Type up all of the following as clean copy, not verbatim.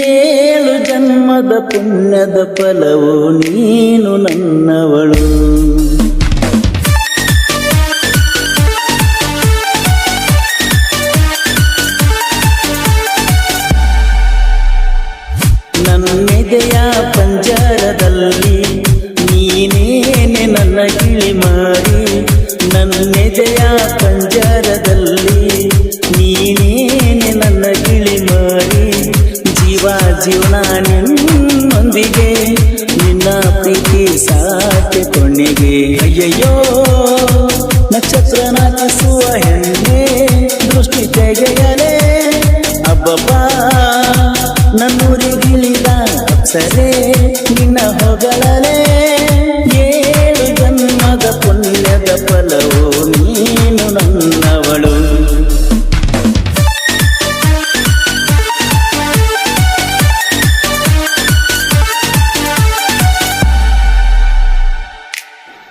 ಏಳು ಜನ್ಮದ ಪುಣ್ಯದ ಫಲವು ನೀನು ನನ್ನವಳು. ನನ್ನೆದೆಯ ಪಂಜರದಲ್ಲಿ ನೀನೇನೆ ನನ್ನ ಗಿಳಿ ಮಾರಿ. ನನ್ನೆದೆಯ ಪಂಜರದಲ್ಲಿ ನೀನೇನೆ ನನ್ನ ಗಿಳಿ ಮಾರಿ. ಜೀವನ ನಿನ್ನೊಂದಿಗೆ ನಿನ್ನ ಪ್ರೀತಿ ಸಾಕೆ ಕೊನೆಗೆ. ಅಯ್ಯಯ್ಯೋ ನಕ್ಷತ್ರ ನಾಚಿಸುವ ಹೆಣ್ಣೆ ದೃಷ್ಟಿ ತೆಗೆಯಲೇ ಅಬ್ಬಬ್ಬ. ನನ್ನೂರಿಗಿಳಿದ ಅಪ್ಸರೆ ನಿನ್ನ ಹೊಗಳಲೇ. ಏಳು ಜನ್ಮದ ಪುಣ್ಯದ ಫಲವು ನೀನು ನನ್ನವಳು.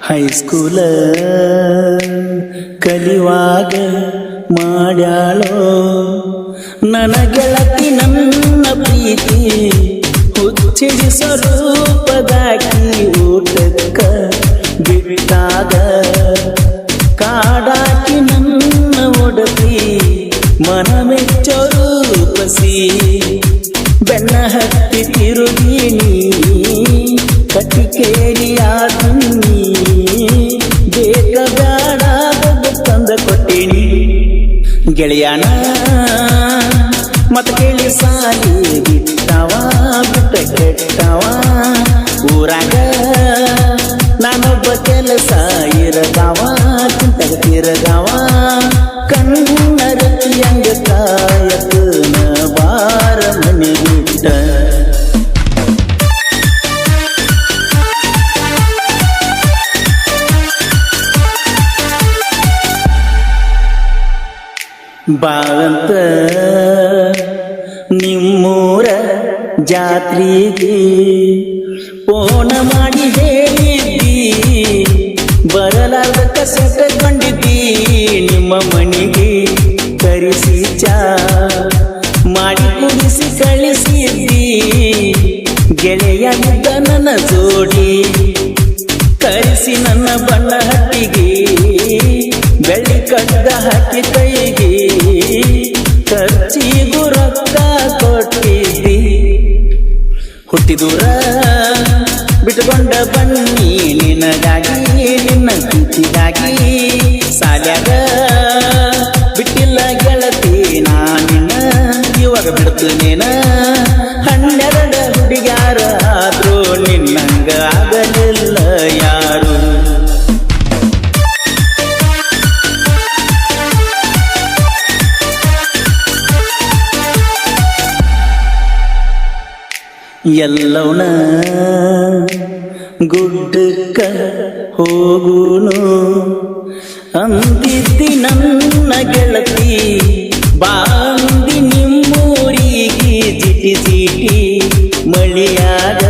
ಹೈಸ್ಕೂಲ ಕಲಿಯುವಾಗ ಮಾಡ್ಯಾಳೋ ನನ್ನ ಗೆಳತಿ ನನ್ನ ಪ್ರೀತಿ. ಹುಚ್ಚಿಡಿ ಸ್ವರೂಪದಾಕಿ ಊಟಕ್ಕ ಬಿಟ್ಟಾಗ ಕಾಡಾಕಿ ನನ್ನ ಒಡತಿ. ಮನ ಮೆಚ್ಚೋ ರೂಪಸಿ ಬೆನ್ನ ಹತ್ತಿ ತಿರುಗೀನಿ ಕಟ್ಟಿಕೇರಿಯ ತುನ್ನಿ. ಬೇಕ ಬೇಡ ತಂದ ಕೊಟ್ಟೀನಿ ಗೆಳೆಯನ ಮತ ಕೇಳಿ ಸಾಲಿ ಬಿಟ್ಟವ ಬಿಟ್ಟ ಕೆಟ್ಟವ. ಊರಾಗ ನಾನೊಬ್ಬ ಕೆಲಸ ಇರದವ ಚಿಂತಗ ತಿರದವ. ಕಣ್ಣರತಿಯಂಗ ಕಾಯತನ ಬಾರ ಮನೆ ಬಿಟ್ಟ. ಬಾವಂತ ನಿಮ್ಮೂರ ಜಾತ್ರೆಗೆ ಫೋನ ಮಾಡಿ ಹೇಳಿದ್ದಿ. ಬರಲಾರ್ದ ಕಸಟಕೊಂಡಿದ್ದಿ. ನಿಮ್ಮ ಮನೆಗೆ ಕರೆಸಿ ಚಾ ಮಾಡಿ ಕುಡಿಸಿ ಕಳಿಸಿದ್ದಿ. ಗೆಳೆಯನಿದ್ದ ನನ್ನ ಜೋಡಿ ಕರೆಸಿ ನನ್ನ ಬಣ್ಣ ಹಟ್ಟಿಗೆ ಬೆಳ್ಳಿ ಕಡ್ಡ ಹಾಕಿ ಕೈಗೆ. ಖರ್ಚಿಗೂ ರೊಕ್ಕ ಕೊಟ್ಟಿದ್ದಿ. ಹುಟ್ಟಿದೂರ ಬಿಟ್ಟುಕೊಂಡ ಬನ್ನಿ ನಿನಗಾಗಿ ನಿನ್ನ ಪ್ರೀತಿಗಾಗಿ. ಸಾಲ್ಯಾಗ ಬಿಟ್ಟಿಲ್ಲ ಗೆಳತಿ ನಾನಿನ್ನ ಇವಾಗ ಬಿಡ್ತೀನೇನ. 12 ಹುಡುಗ್ಯಾರ ಆದ್ರೂ ನಿನ್ನಂಗ ಆಗಲಿಲ್ಲ ಯಾರು. ಎಲ್ಲವನ ಗುಡ್ಡಕ್ಕ ಹೋಗುನು ಅಂದಿದ್ದಿ ನನ್ನ ಗೆಳತಿ. ಬಾಂದಿ ನಿಮ್ಮೂರಿಗೆ ಜಿಟಿ ಜಿಟಿ ಮಳಿಯಾಗ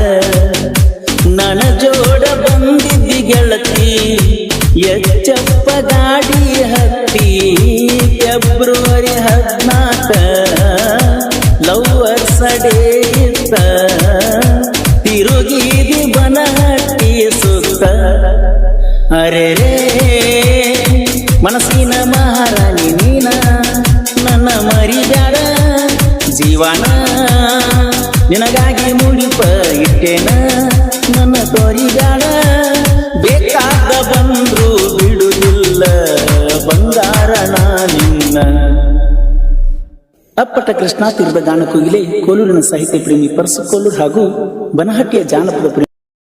ನನ್ನ ಜೋಡ ಬಂದಿದ್ದಿ ಗೆಳತಿ. ಎಚ್ಚಪ್ಪ ಗಾಡಿ ಹತ್ತಿ ಫೆಬ್ರವರಿ 14 ಲವ್ವರ್ಸ್ ಡೇ ಇತ್ತ. ತಿರುಗಿದಿ ಬನಹಟ್ಟಿ ಸುತ್ತ. ಅರೆ ರೇ ಮನಸ್ಸಿನ ಮಹಾರಾಣಿ ನೀನ ನನ್ನ ಮರಿಬ್ಯಾಡ. ಜೀವನ ನಿನಗಾಗಿ ಮುಡಿಪ ಇಟ್ಟೇನ ನನ್ನ ತೋರಿಬ್ಯಾಡ. ಬೇಕಾದ ಬಂದ್ರು ಬಿಡುವುದಿಲ್ಲ ಬಂಗಾರ ನಿನ್ನ. ಅಪ್ಪಟ ಕೃಷ್ಣ ತೀರದ ಗಾನ ಕೋಗಿಲೆ ಕೋಲೂರಿನ ಸಾಹಿತ್ಯ ಪ್ರೇಮಿ ಪರಸು ಕೋಲೂರು ಹಾಗೂ ಬನಹಟ್ಟಿಯ ಜಾನಪದ ಪ್ರೇಮಿ